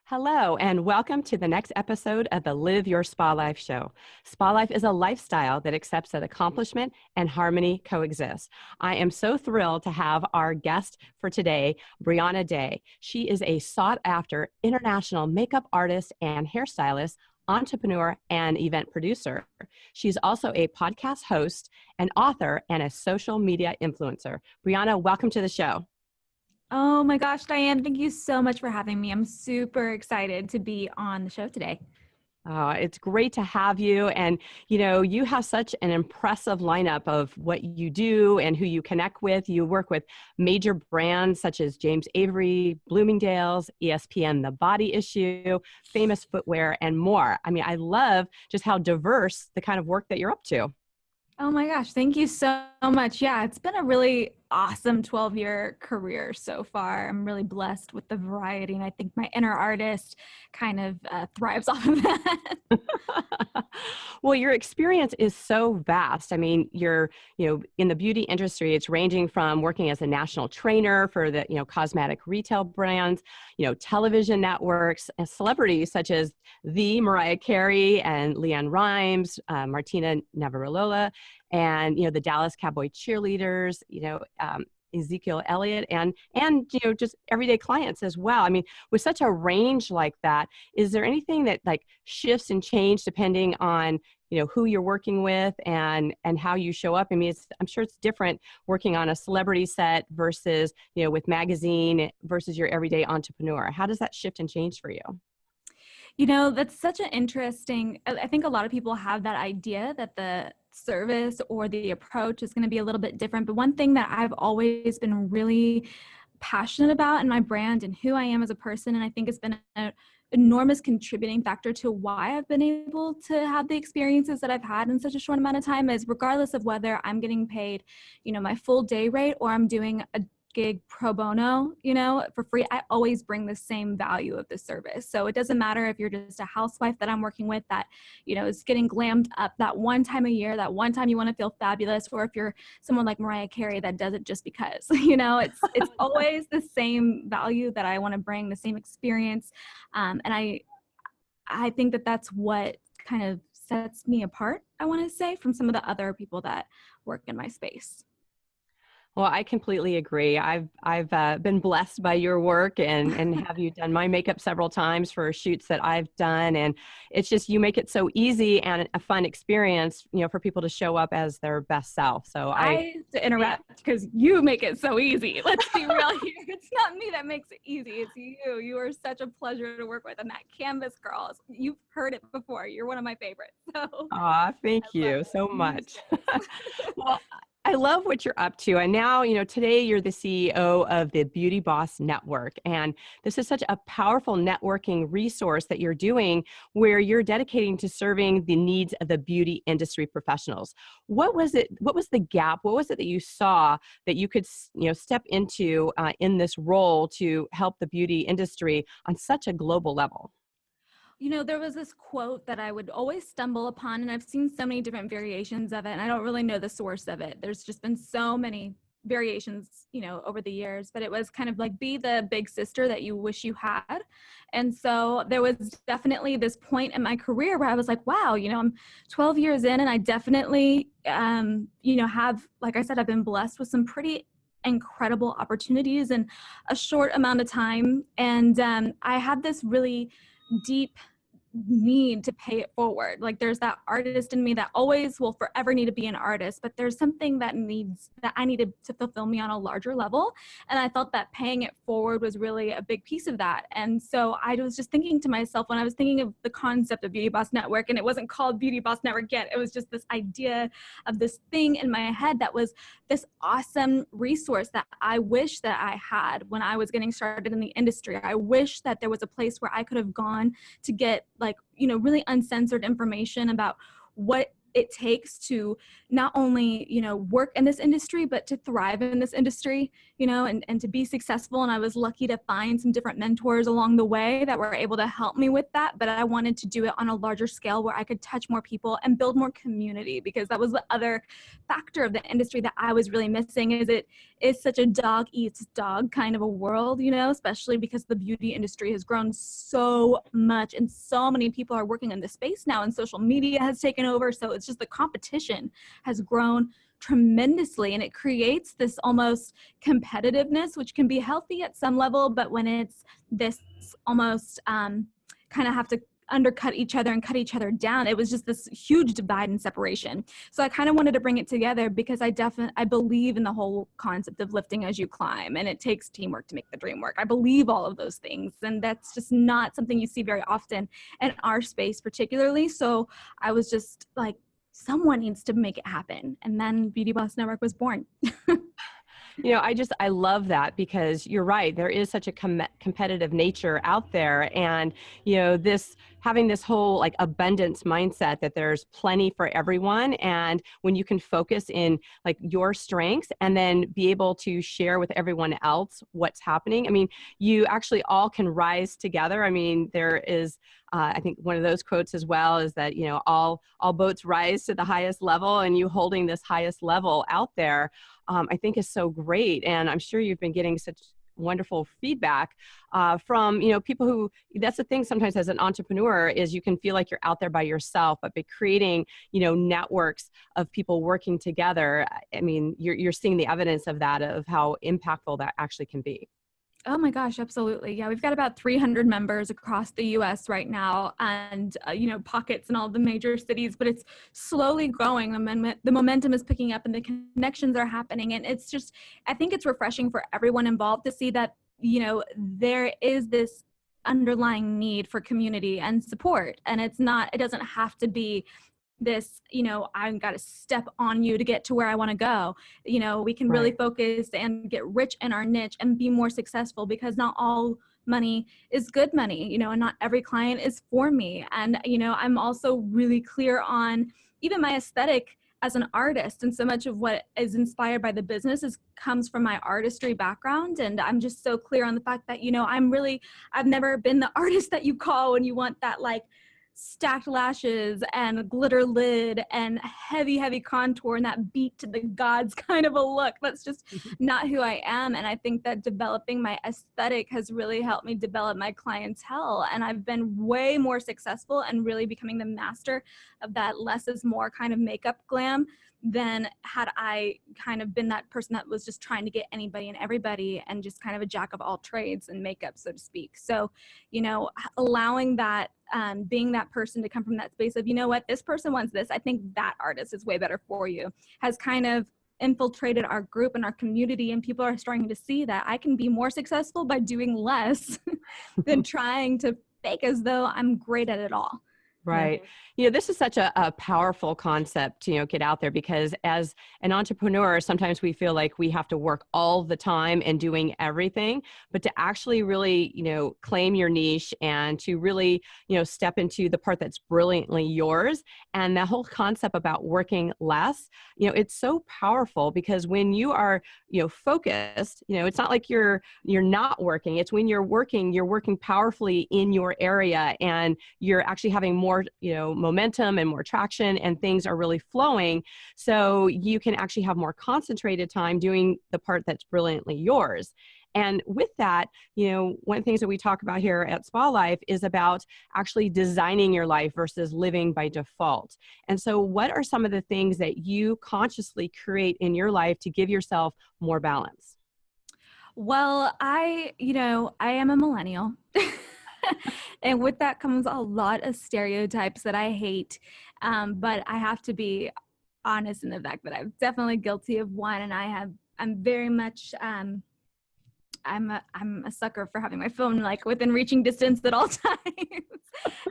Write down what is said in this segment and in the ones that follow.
Hello, and welcome to the next episode of the Live Your SpaLife Show. SpaLife is a lifestyle that accepts that accomplishment and harmony coexist. I am so thrilled to have our guest for today, Briana. She is a sought-after international makeup artist and hairstylist, entrepreneur, and event producer. She's also a podcast host, an author, and a social media influencer. Briana, welcome to the show. Oh my gosh, Diane, thank you so much for having me. I'm super excited to be on the show today. It's great to have you. And, you have such an impressive lineup of what you do and who you connect with. You work with major brands such as James Avery, Bloomingdale's, ESPN, The Body Issue, Famous Footwear, and more. I mean, I love just how diverse the kind of work that you're up to. Oh my gosh, thank you so much. Yeah, it's been a really awesome 12-year career so far. I'm really blessed with the variety, and I think my inner artist kind of thrives off of that. Well, your experience is so vast. I mean, you're, in the beauty industry, it's ranging from working as a national trainer for the, cosmetic retail brands, television networks, and celebrities such as the Mariah Carey and Leanne Rimes, Martina Navratilova, and, the Dallas Cowboy cheerleaders, Ezekiel Elliott and just everyday clients as well. I mean, with such a range like that, is there anything that like shifts and change depending on, who you're working with and how you show up? I mean, I'm sure it's different working on a celebrity set versus, with magazine versus your everyday entrepreneur. How does that shift and change for you? That's such an interesting, I think a lot of people have that idea that the service or the approach is going to be a little bit different. But one thing that I've always been really passionate about in my brand and who I am as a person, and I think it's been an enormous contributing factor to why I've been able to have the experiences that I've had in such a short amount of time, is regardless of whether I'm getting paid, my full day rate or I'm doing a gig pro bono, for free, I always bring the same value of the service. So it doesn't matter if you're just a housewife that I'm working with that, is getting glammed up that one time a year, that one time you want to feel fabulous, or if you're someone like Mariah Carey that does it just because, it's always the same value that I want to bring, the same experience. And I think that that's what kind of sets me apart, I want to say, from some of the other people that work in my space. Well, I completely agree. I've been blessed by your work and have you done my makeup several times for shoots that I've done. And it's just, you make it so easy and a fun experience, for people to show up as their best self. So I to interrupt because you make it so easy. Let's be real here. It's not me that makes it easy. It's you. You are such a pleasure to work with. And that canvas girl, you've heard it before. You're one of my favorites. So thank you so much. Well, I love what you're up to. And now, today you're the CEO of the Beauty Boss Network. And this is such a powerful networking resource that you're doing where you're dedicating to serving the needs of the beauty industry professionals. What was it? What was the gap? What was it that you saw that you could, step into in this role to help the beauty industry on such a global level? There was this quote that I would always stumble upon, and I've seen so many different variations of it, and I don't really know the source of it. There's just been so many variations, over the years, but it was kind of like, be the big sister that you wish you had. And so there was definitely this point in my career where I was like, wow, I'm 12 years in, and I definitely, have, like I said, I've been blessed with some pretty incredible opportunities in a short amount of time. And I had this really deep need to pay it forward. Like, there's that artist in me that always will forever need to be an artist, but there's something that I needed to fulfill me on a larger level. And I felt that paying it forward was really a big piece of that. And so I was just thinking to myself, when I was thinking of the concept of Beauty Boss Network, and it wasn't called Beauty Boss Network yet, it was just this idea of this thing in my head that was this awesome resource that I wish that I had when I was getting started in the industry. I wish that there was a place where I could have gone to get really uncensored information about what it takes to not only, you know, work in this industry, but to thrive in this industry, you know, and to be successful. And I was lucky to find some different mentors along the way that were able to help me with that. But I wanted to do it on a larger scale where I could touch more people and build more community, because that was the other factor of the industry that I was really missing. Is it is such a dog eats dog kind of a world, you know, especially because the beauty industry has grown so much and so many people are working in this space now, and social media has taken over. So it's just the competition has grown tremendously, and it creates this almost competitiveness, which can be healthy at some level, but when it's this almost kind of have to undercut each other and cut each other down, it was just this huge divide and separation. So I kind of wanted to bring it together, because I believe in the whole concept of lifting as you climb, and it takes teamwork to make the dream work. I believe all of those things, and that's just not something you see very often in our space particularly. So I was just like, someone needs to make it happen. And then Beauty Boss Network was born. You know, I love that, because you're right. There is such a competitive nature out there. And, you know, having this whole like abundance mindset that there's plenty for everyone. And when you can focus in like your strengths and then be able to share with everyone else what's happening. I mean, you actually all can rise together. I mean, there is, I think one of those quotes as well is that, you know, all boats rise to the highest level, and you holding this highest level out there, I think is so great. And I'm sure you've been getting such wonderful feedback from, you know, people who, that's the thing sometimes as an entrepreneur, is you can feel like you're out there by yourself, but by creating, you know, networks of people working together, I mean, you're seeing the evidence of that, of how impactful that actually can be. Oh my gosh, absolutely. Yeah, we've got about 300 members across the US right now, and, you know, pockets in all the major cities, but it's slowly growing. The momentum is picking up and the connections are happening. And it's just, I think it's refreshing for everyone involved to see that, you know, there is this underlying need for community and support. And it doesn't have to be this, you know, I've got to step on you to get to where I want to go. You know, we can really focus and get rich in our niche and be more successful, because not all money is good money, you know, and not every client is for me. And, you know, I'm also really clear on even my aesthetic as an artist, and so much of what is inspired by the business comes from my artistry background. And I'm just so clear on the fact that, you know, I've never been the artist that you call when you want that like stacked lashes and glitter lid and heavy contour and that beat to the gods kind of a look. That's just not who I am. And I think that developing my aesthetic has really helped me develop my clientele. And I've been way more successful and really becoming the master of that less is more kind of makeup glam than had I kind of been that person that was just trying to get anybody and everybody and just kind of a jack of all trades in makeup, so to speak. So, you know, allowing that, being that person to come from that space of, you know what, this person wants this, I think that artist is way better for you, has kind of infiltrated our group and our community, and people are starting to see that I can be more successful by doing less than trying to fake as though I'm great at it all. Right. You know, this is such a powerful concept to, you know, get out there, because as an entrepreneur, sometimes we feel like we have to work all the time and doing everything, but to actually really, you know, claim your niche and to really, you know, step into the part that's brilliantly yours. And that whole concept about working less, you know, it's so powerful, because when you are, you know, focused, you know, it's not like you're not working. It's when you're working powerfully in your area, and you're actually having more, you know, momentum and more traction, and things are really flowing. So you can actually have more concentrated time doing the part that's brilliantly yours. And with that, you know, one of the things that we talk about here at SpaLife is about actually designing your life versus living by default. And so what are some of the things that you consciously create in your life to give yourself more balance? Well, I am a millennial. And with that comes a lot of stereotypes that I hate. But I have to be honest in the fact that I'm definitely guilty of one. And I'm very much, I'm a sucker for having my phone like within reaching distance at all times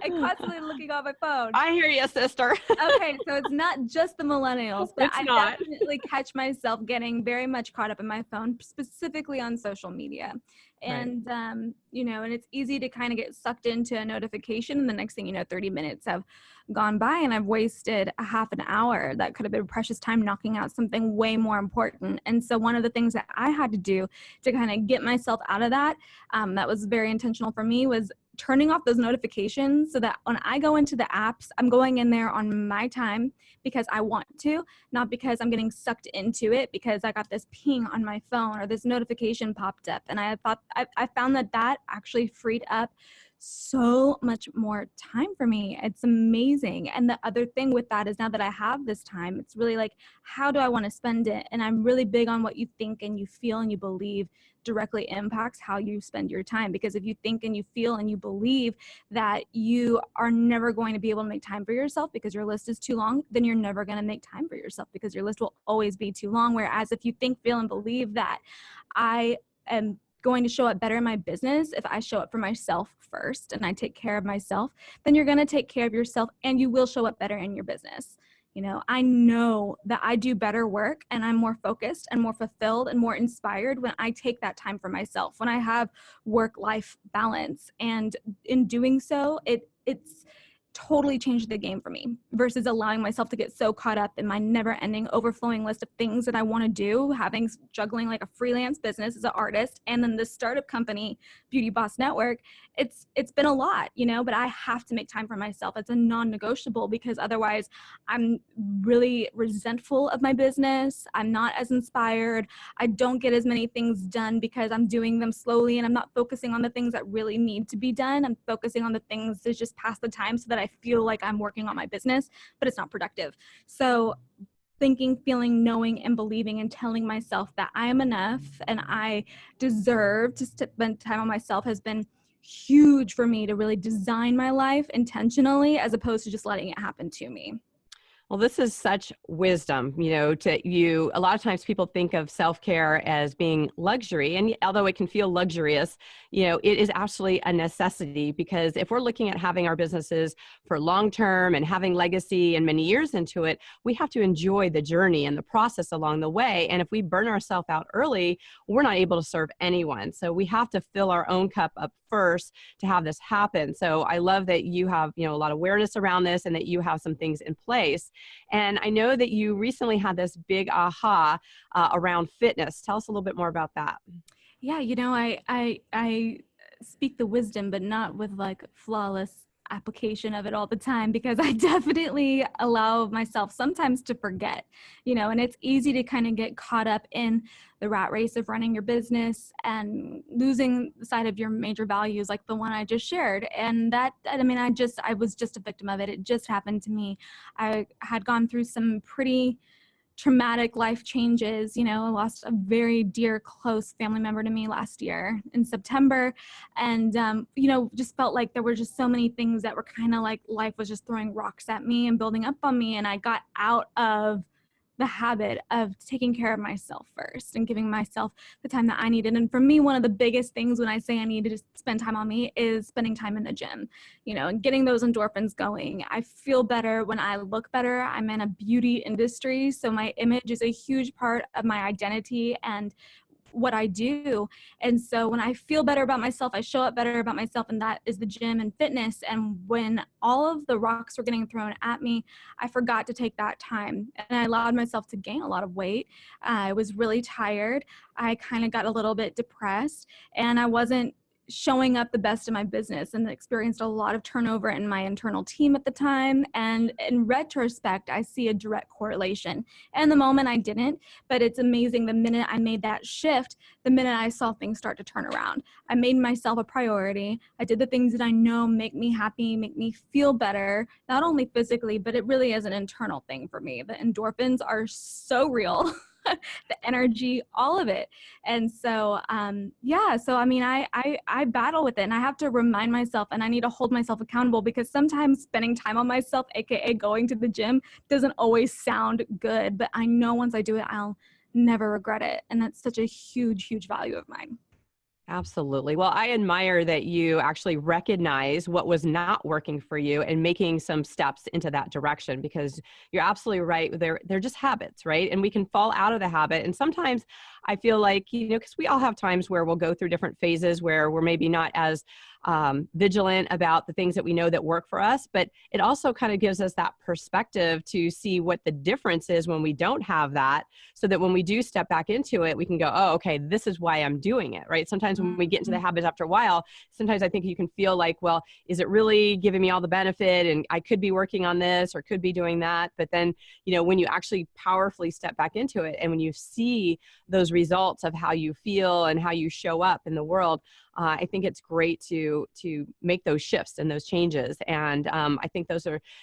and constantly looking on my phone. I hear you, sister. Okay, so it's not just the millennials, but It's I not. definitely catch myself getting very much caught up in my phone, specifically on social media. Right. And, and it's easy to kind of get sucked into a notification. And the next thing you know, 30 minutes have gone by and I've wasted a half an hour that could have been precious time knocking out something way more important. And so one of the things that I had to do to kind of get myself out of that, that was very intentional for me, was turning off those notifications so that when I go into the apps, I'm going in there on my time because I want to, not because I'm getting sucked into it because I got this ping on my phone or this notification popped up. And I found that actually freed up so much more time for me. It's amazing. And the other thing with that is now that I have this time, it's really like, how do I want to spend it? And I'm really big on what you think and you feel and you believe directly impacts how you spend your time. Because if you think and you feel and you believe that you are never going to be able to make time for yourself because your list is too long, then you're never going to make time for yourself because your list will always be too long. Whereas if you think, feel, and believe that I am going to show up better in my business if I show up for myself first and I take care of myself, then you're going to take care of yourself and you will show up better in your business. I know that I do better work and I'm more focused and more fulfilled and more inspired when I take that time for myself, when I have work-life balance. And in doing so, it's totally changed the game for me versus allowing myself to get so caught up in my never-ending overflowing list of things that I want to do, juggling like a freelance business as an artist and then the startup company, Beauty Boss Network. It's been a lot, but I have to make time for myself. It's a non-negotiable because otherwise I'm really resentful of my business. I'm not as inspired. I don't get as many things done because I'm doing them slowly and I'm not focusing on the things that really need to be done. I'm focusing on the things that just pass the time so that I feel like I'm working on my business, but it's not productive. So thinking, feeling, knowing, and believing and telling myself that I am enough and I deserve to spend time on myself has been huge for me to really design my life intentionally as opposed to just letting it happen to me. Well, this is such wisdom, a lot of times people think of self-care as being luxury. And although it can feel luxurious, it is actually a necessity because if we're looking at having our businesses for long-term and having legacy and many years into it, we have to enjoy the journey and the process along the way. And if we burn ourselves out early, we're not able to serve anyone. So we have to fill our own cup up first to have this happen. So I love that you have, a lot of awareness around this and that you have some things in place. And I know that you recently had this big aha around fitness. Tell us a little bit more about that. Yeah, I speak the wisdom, but not with like flawless application of it all the time because I definitely allow myself sometimes to forget, and it's easy to kind of get caught up in the rat race of running your business and losing sight of your major values like the one I just shared. And I was just a victim of it. It just happened to me. I had gone through some pretty traumatic life changes. I lost a very dear, close family member to me last year in September. And, just felt like there were just so many things that were kind of like life was just throwing rocks at me and building up on me. And I got out of the habit of taking care of myself first and giving myself the time that I needed. And for me, one of the biggest things when I say I need to spend time on me is spending time in the gym, and getting those endorphins going. I feel better when I look better. I'm in a beauty industry, so my image is a huge part of my identity and what I do. And so when I feel better about myself, I show up better about myself, and that is the gym and fitness. And when all of the rocks were getting thrown at me, I forgot to take that time and I allowed myself to gain a lot of weight. I was really tired. I kind of got a little bit depressed and I wasn't showing up the best in my business and experienced a lot of turnover in my internal team at the time. And in retrospect, I see a direct correlation. And the moment I didn't, but it's amazing. The minute I made that shift, the minute I saw things start to turn around, I made myself a priority. I did the things that I know make me happy, make me feel better, not only physically, but it really is an internal thing for me. The endorphins are so real. The energy, all of it. And so, I battle with it and I have to remind myself and I need to hold myself accountable because sometimes spending time on myself, AKA going to the gym, doesn't always sound good, but I know once I do it, I'll never regret it. And that's such a huge, huge value of mine. Absolutely. Well, I admire that you actually recognize what was not working for you and making some steps into that direction because you're absolutely right. They're just habits, right? And we can fall out of the habit. And sometimes I feel like, because we all have times where we'll go through different phases where we're maybe not as vigilant about the things that we know that work for us, but it also kind of gives us that perspective to see what the difference is when we don't have that, so that when we do step back into it, we can go, oh, okay, this is why I'm doing it, right? Sometimes when we get into the habit after a while, sometimes I think you can feel like, well, is it really giving me all the benefit? And I could be working on this or could be doing that. But then, when you actually powerfully step back into it, and when you see those results of how you feel and how you show up in the world, I think it's great to make those shifts and those changes. And I think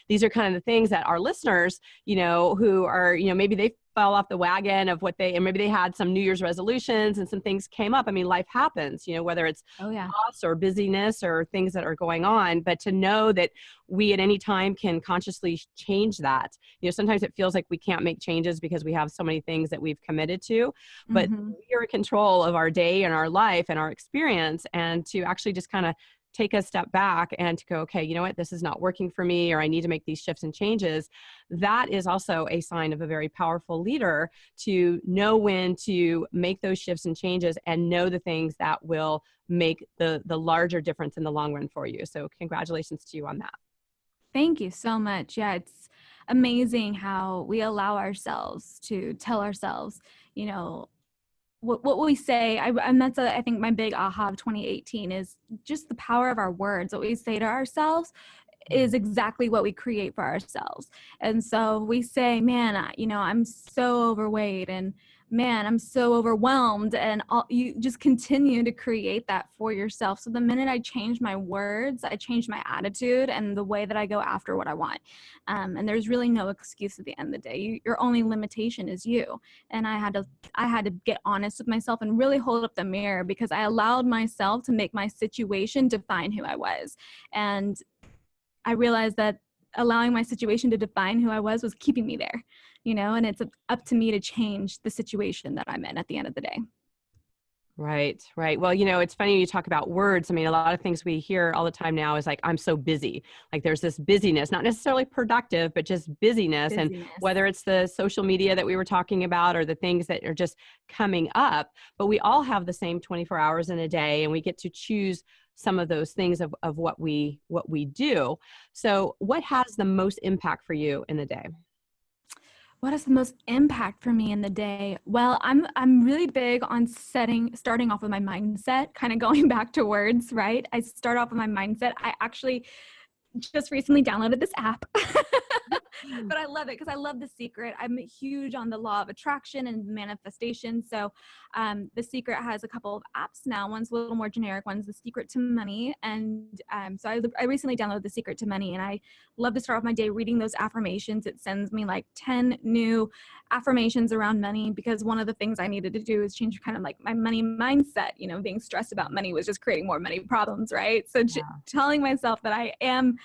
these are kind of the things that our listeners, who are, maybe they fell off the wagon of and maybe they had some New Year's resolutions and some things came up. I mean, life happens, whether it's loss or busyness or things that are going on, but to know that we at any time can consciously change that. Sometimes it feels like we can't make changes because we have so many things that we've committed to, but we are in control of our day and our life and our experience, and to actually just kind of take a step back and to go, okay, you know what, this is not working for me, or I need to make these shifts and changes. That is also a sign of a very powerful leader, to know when to make those shifts and changes and know the things that will make the larger difference in the long run for you. So congratulations to you on that. Thank you so much. Yeah, it's amazing how we allow ourselves to tell ourselves, what we say. And that's I think my big aha of 2018 is just the power of our words. What we say to ourselves is exactly what we create for ourselves. And so we say, man, I'm so overweight, and man, I'm so overwhelmed, and you just continue to create that for yourself. So the minute I change my words, I change my attitude and the way that I go after what I want. And there's really no excuse at the end of the day. Your only limitation is you. And I had to get honest with myself and really hold up the mirror, because I allowed myself to make my situation define who I was. And I realized that allowing my situation to define who I was keeping me there, and it's up to me to change the situation that I'm in at the end of the day. Right. Well, it's funny you talk about words. I mean, a lot of things we hear all the time now is like, I'm so busy. Like there's this busyness, not necessarily productive, but just busyness. And whether it's the social media that we were talking about or the things that are just coming up, but we all have the same 24 hours in a day, and we get to choose some of those things of what we do. So what has the most impact for you in the day? What has the most impact for me in the day? Well, I'm really big on starting off with my mindset, kind of going back to words, right? I start off with my mindset. I actually just recently downloaded this app, but I love it because I love The Secret. I'm huge on the law of attraction and manifestation. So The Secret has a couple of apps now. One's a little more generic. One's The Secret to Money. And so I recently downloaded The Secret to Money, and I love to start off my day reading those affirmations. It sends me like 10 new affirmations around money, because one of the things I needed to do is change kind of like my money mindset. Being stressed about money was just creating more money problems, right? So telling myself that I am,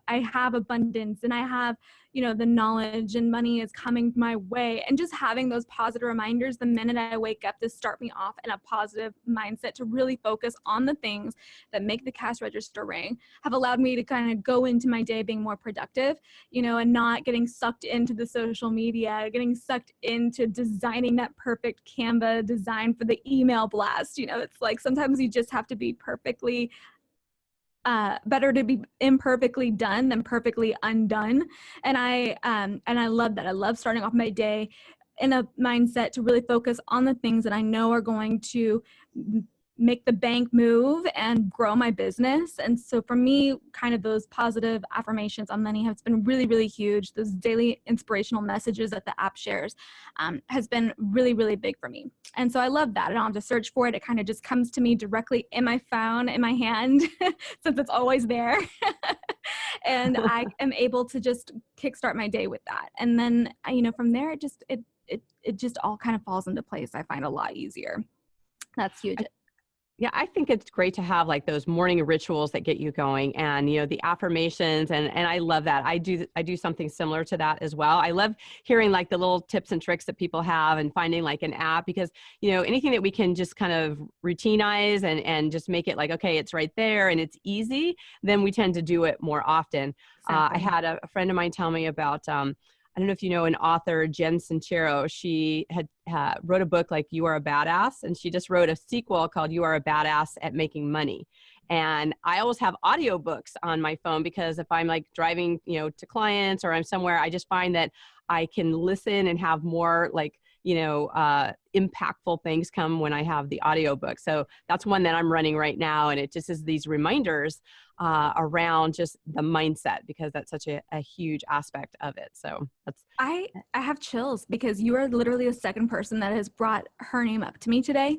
I have abundance, and I have, the knowledge, and money is coming my way, and just having those positive reminders the minute I wake up to start me off in a positive mindset, to really focus on the things that make the cash register ring, have allowed me to kind of go into my day being more productive, and not getting sucked into the social media, getting sucked into designing that perfect Canva design for the email blast. It's like sometimes you just have to be perfectly better to be imperfectly done than perfectly undone. And I love that. I love starting off my day in a mindset to really focus on the things that I know are going to make the bank move and grow my business. And so for me, kind of those positive affirmations on money has been really, really huge. Those daily inspirational messages that the app shares has been really, really big for me. And so I love that. I don't have to search for it. It kind of just comes to me directly in my phone, in my hand, since it's always there. And I am able to just kickstart my day with that. And then, from there, it just all kind of falls into place. I find a lot easier. That's huge. Yeah, I think it's great to have like those morning rituals that get you going, and the affirmations, and I love that. I do something similar to that as well. I love hearing like the little tips and tricks that people have, and finding like an app, because anything that we can just kind of routinize and just make it like, okay, it's right there and it's easy, then we tend to do it more often. Exactly. I had a friend of mine tell me about I don't know if you know an author, Jen Sincero. She had wrote a book like You Are a Badass, and she just wrote a sequel called You Are a Badass at Making Money. And I always have audiobooks on my phone because if I'm like driving, to clients or I'm somewhere, I just find that I can listen and have more like, impactful things come when I have the audiobook. So that's one that I'm running right now. And it just is these reminders around just the mindset, because that's such a huge aspect of it. So that's. I have chills because you are literally the second person that has brought her name up to me today.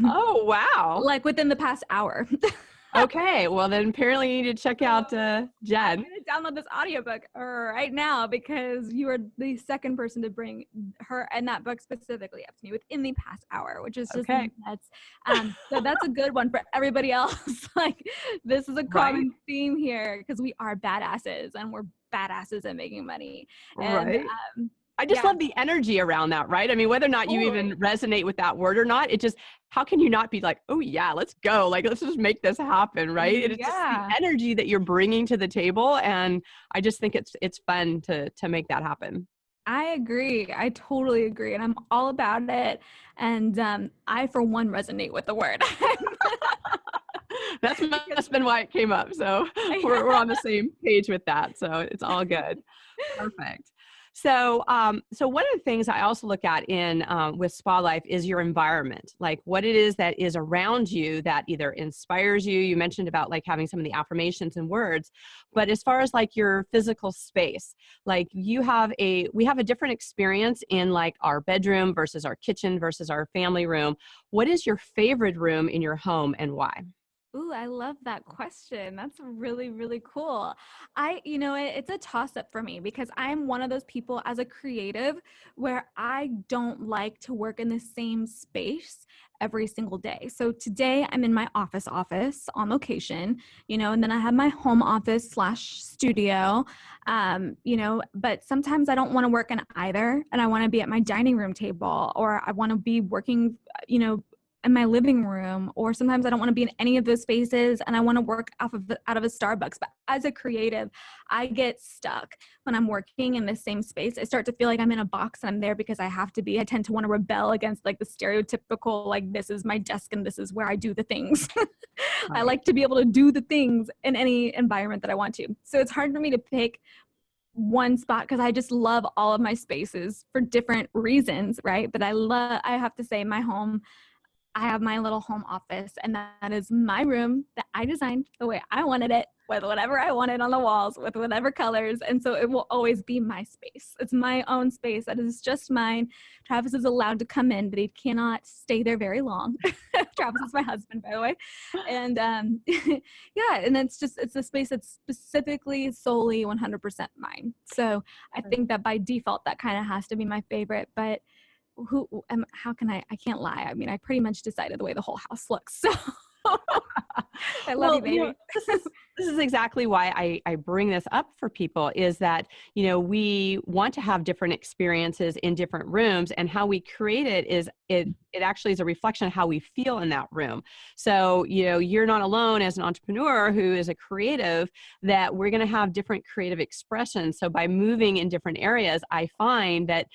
Oh, wow. Like within the past hour. Okay. Well, then apparently you need to check out Jen. I'm going to download this audiobook right now because you are the second person to bring her and that book specifically up to me within the past hour, which is just nuts. So that's a good one for everybody else. Like this is a common theme here because we are badasses and we're badasses at making money. And, I just love the energy around that, right? I mean, whether or not you even resonate with that word or not, it just, how can you not be like, oh yeah, let's go. Like, let's just make this happen, right? It's just the energy that you're bringing to the table. And I just think it's fun to make that happen. I agree. I totally agree. And I'm all about it. And I, for one, resonate with the word. That's been why it came up. So we're on the same page with that. So it's all good. Perfect. So, so one of the things I also look at in with SpaLife is your environment, like what it is that is around you that either inspires you. You mentioned about like having some of the affirmations and words, but as far as like your physical space, like we have a different experience in like our bedroom versus our kitchen versus our family room. What is your favorite room in your home and why? Ooh, I love that question. That's really, really cool. It's a toss up for me because I'm one of those people as a creative where I don't like to work in the same space every single day. So today I'm in my office on location, and then I have my home office / studio, but sometimes I don't want to work in either. And I want to be at my dining room table, or I want to be working, in my living room, or sometimes I don't want to be in any of those spaces and I want to work out of a Starbucks. But as a creative, I get stuck when I'm working in the same space. I start to feel like I'm in a box and I'm there because I have to be. I tend to want to rebel against like the stereotypical, like this is my desk and this is where I do the things. I like to be able to do the things in any environment that I want to. So it's hard for me to pick one spot because I just love all of my spaces for different reasons, right? But I have to say my home, I have my little home office, and that is my room that I designed the way I wanted it, with whatever I wanted on the walls, with whatever colors. And so it will always be my space. It's my own space. That is just mine. Travis is allowed to come in, but he cannot stay there very long. Travis is my husband, by the way. And and it's the space that's specifically solely 100% mine. So I think that by default, that kind of has to be my favorite. But I can't lie. I mean, I pretty much decided the way the whole house looks. So I love you, baby. This is exactly why I bring this up for people is that, we want to have different experiences in different rooms, and how we create it is it actually is a reflection of how we feel in that room. So, you're not alone as an entrepreneur who is a creative, that we're going to have different creative expressions. So by moving in different areas, I find that,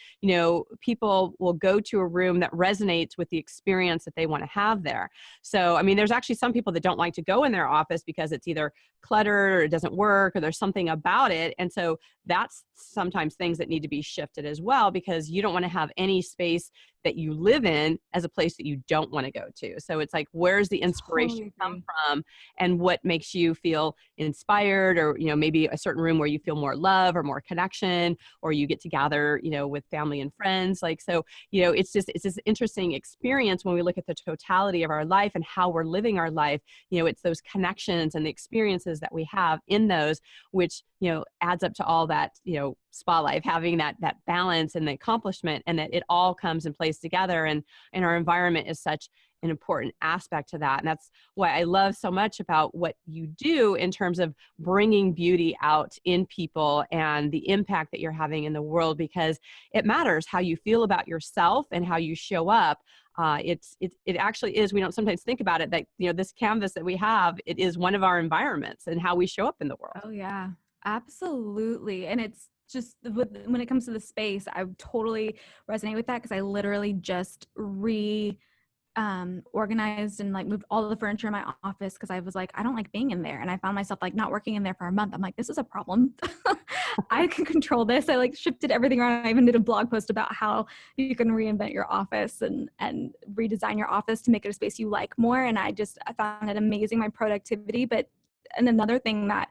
people will go to a room that resonates with the experience that they want to have there. So, I mean, there's actually some people that don't like to go in their office because it's either cluttered or it doesn't work or there's something about it. And so that's sometimes things that need to be shifted as well, because you don't want to have any space that you live in as a place that you don't want to go to. So it's like, where's the inspiration come from, and what makes you feel inspired, or, maybe a certain room where you feel more love or more connection, or you get to gather, with family and friends. Like, so, it's this interesting experience when we look at the totality of our life and how we're living our life. It's those connections and the experiences that we have in those, which, adds up to all that, SpaLife, having that balance and the accomplishment, and that it all comes in place together. And our environment is such an important aspect to that. And that's why I love so much about what you do in terms of bringing beauty out in people and the impact that you're having in the world, because it matters how you feel about yourself and how you show up. It actually is, we don't sometimes think about it, that, this canvas that we have, it is one of our environments and how we show up in the world. Oh yeah, absolutely. And it's just when it comes to the space, I totally resonate with that, because I literally just organized and like moved all the furniture in my office because I was like, I don't like being in there. And I found myself like not working in there for a month. I'm like, this is a problem. I can control this. I like shifted everything around. I even did a blog post about how you can reinvent your office and redesign your office to make it a space you like more. And I found it amazing, my productivity. And another thing that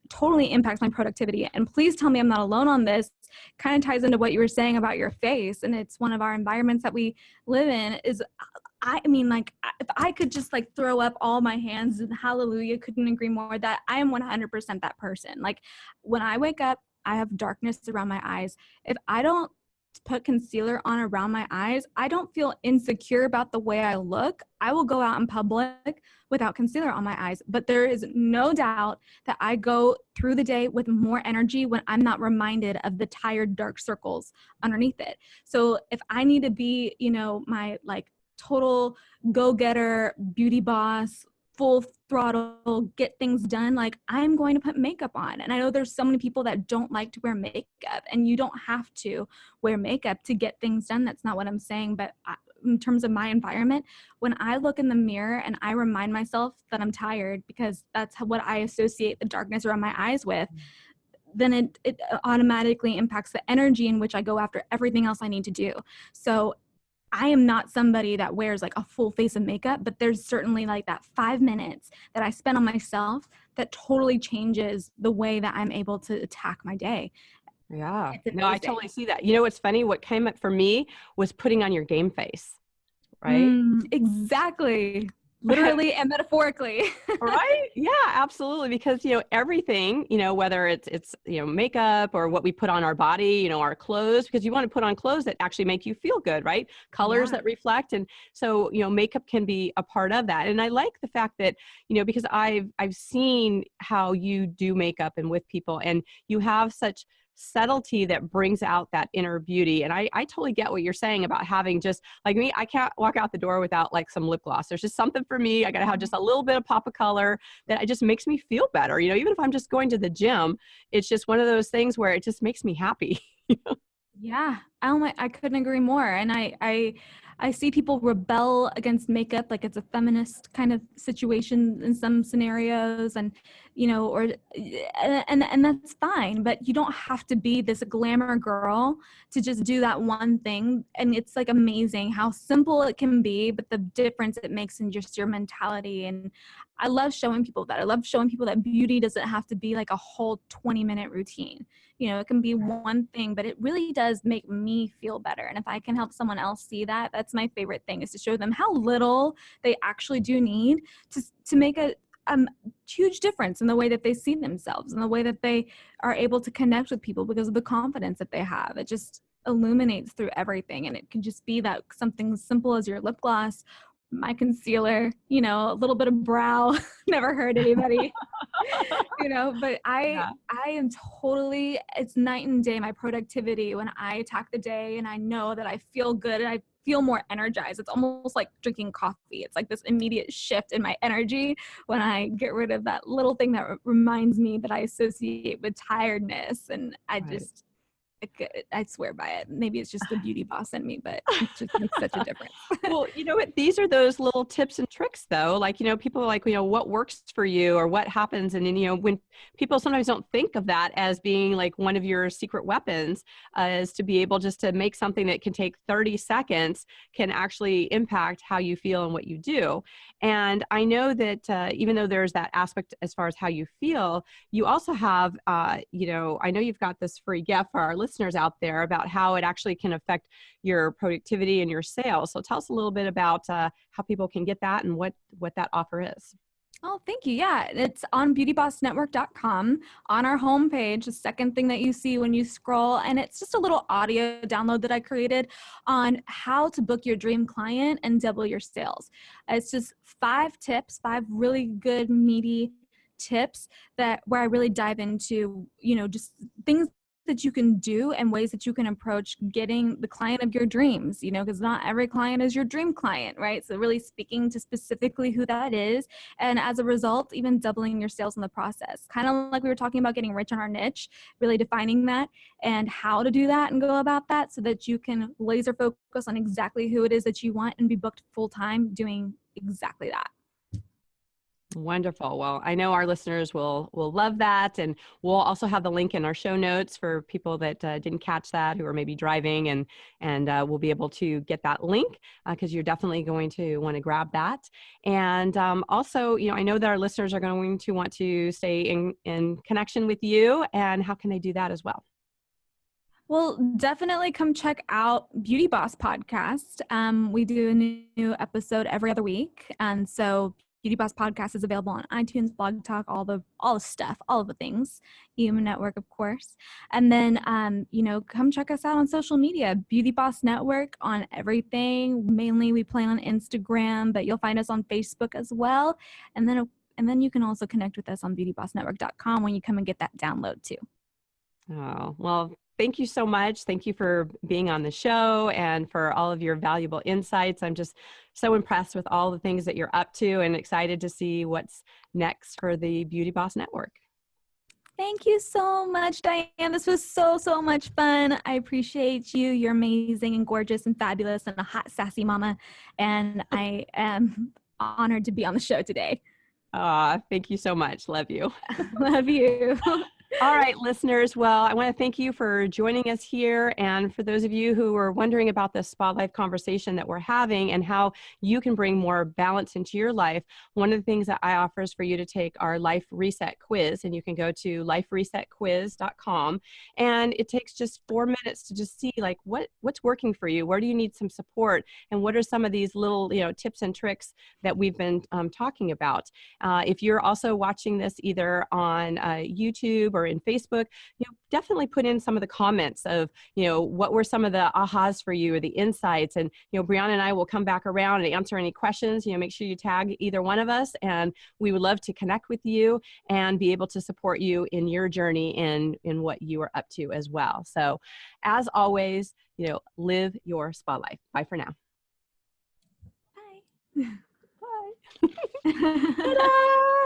totally impacts my productivity, and please tell me I'm not alone on this, kind of ties into what you were saying about your face. And it's one of our environments that we live in is, I mean, like, if I could just like throw up all my hands and hallelujah, couldn't agree more that I am 100% that person. Like when I wake up, I have darkness around my eyes. If I don't put concealer on around my eyes, I don't feel insecure about the way I look. I will go out in public without concealer on my eyes. But there is no doubt that I go through the day with more energy when I'm not reminded of the tired dark circles underneath it. So if I need to be, my like total go-getter, beauty boss, full throttle, get things done, like I'm going to put makeup on. And I know there's so many people that don't like to wear makeup, and you don't have to wear makeup to get things done. That's not what I'm saying. But in terms of my environment, when I look in the mirror and I remind myself that I'm tired, because that's what I associate the darkness around my eyes with, then it automatically impacts the energy in which I go after everything else I need to do. So I am not somebody that wears like a full face of makeup, but there's certainly like that 5 minutes that I spend on myself that totally changes the way that I'm able to attack my day. Yeah. It's No, I amazing. totally see that. You know what's funny? What came up for me was putting on your game face, right? Exactly. Literally and metaphorically. Right? Yeah, absolutely. Because, everything, whether it's, makeup or what we put on our body, our clothes, because you want to put on clothes that actually make you feel good, right? Colors Yeah. that reflect. And so, makeup can be a part of that. And I like the fact that, because I've seen how you do makeup and with people, and you have such subtlety that brings out that inner beauty. And I totally get what you're saying about having, just like me, I can't walk out the door without like some lip gloss. There's just something for me. I got to have just a little bit of pop of color that it just makes me feel better. Even if I'm just going to the gym, it's just one of those things where it just makes me happy. Yeah. Oh my, I couldn't agree more. And I see people rebel against makeup like it's a feminist kind of situation in some scenarios, and or and that's fine, but you don't have to be this glamour girl to just do that one thing. And it's like amazing how simple it can be, but the difference it makes in just your mentality. And I love showing people that. I love showing people that beauty doesn't have to be like a whole 20-minute routine. It can be one thing, but it really does make me feel better. And if I can help someone else see that, that's my favorite thing, is to show them how little they actually do need to make a huge difference in the way that they see themselves and the way that they are able to connect with people because of the confidence that they have. It just illuminates through everything. And it can just be that something as simple as your lip gloss, my concealer, a little bit of brow, never hurt anybody. But Yeah. I am totally, it's night and day, my productivity when I attack the day and I know that I feel good and I feel more energized. It's almost like drinking coffee. It's like this immediate shift in my energy when I get rid of that little thing that reminds me that I associate with tiredness. And Right. I swear by it. Maybe it's just the beauty boss in me, but it just makes such a difference. Well, you know what? These are those little tips and tricks, though. Like, people are like, what works for you or what happens. And then, when people sometimes don't think of that as being like one of your secret weapons, is to be able just to make something that can take 30 seconds can actually impact how you feel and what you do. And I know that even though there's that aspect as far as how you feel, you also have, I know you've got this free gift for our listeners out there about how it actually can affect your productivity and your sales. So tell us a little bit about how people can get that and what that offer is. Oh, thank you. Yeah, it's on beautybossnetwork.com. On our homepage, the second thing that you see when you scroll, and it's just a little audio download that I created on how to book your dream client and double your sales. It's just 5 tips, 5 really good, meaty tips where I really dive into, just things that you can do and ways that you can approach getting the client of your dreams, because not every client is your dream client, right? So really speaking to specifically who that is. And as a result, even doubling your sales in the process, kind of like we were talking about getting rich on our niche, really defining that and how to do that and go about that so that you can laser focus on exactly who it is that you want and be booked full time doing exactly that. Wonderful. Well, I know our listeners will love that, and we'll also have the link in our show notes for people that didn't catch that, who are maybe driving, and we'll be able to get that link because you're definitely going to want to grab that. And also, I know that our listeners are going to want to stay in connection with you, and how can they do that as well? Well, definitely come check out Beauty Boss Podcast. We do a new episode every other week, and so Beauty Boss Podcast is available on iTunes, Blog Talk, all the stuff, all of the things, Human Network, of course. And then, come check us out on social media, Beauty Boss Network on everything. Mainly, we play on Instagram, but you'll find us on Facebook as well. And then you can also connect with us on beautybossnetwork.com when you come and get that download too. Oh, well, thank you so much. Thank you for being on the show and for all of your valuable insights. I'm just so impressed with all the things that you're up to and excited to see what's next for the Beauty Boss Network. Thank you so much, Diane. This was so, so much fun. I appreciate you. You're amazing and gorgeous and fabulous and a hot, sassy mama. And I am honored to be on the show today. Thank you so much. Love you. Love you. All right, listeners. Well, I want to thank you for joining us here. And for those of you who are wondering about the SpaLife conversation that we're having and how you can bring more balance into your life, one of the things that I offer is for you to take our Life Reset Quiz. And you can go to liferesetquiz.com. And it takes just 4 minutes to just see like what's working for you. Where do you need some support? And what are some of these little tips and tricks that we've been talking about? If you're also watching this either on YouTube or in Facebook, definitely put in some of the comments of, what were some of the ahas for you or the insights. And, Briana and I will come back around and answer any questions. Make sure you tag either one of us, and we would love to connect with you and be able to support you in your journey in what you are up to as well. So as always, live your spa life. Bye for now. Bye. Bye. Ta-da!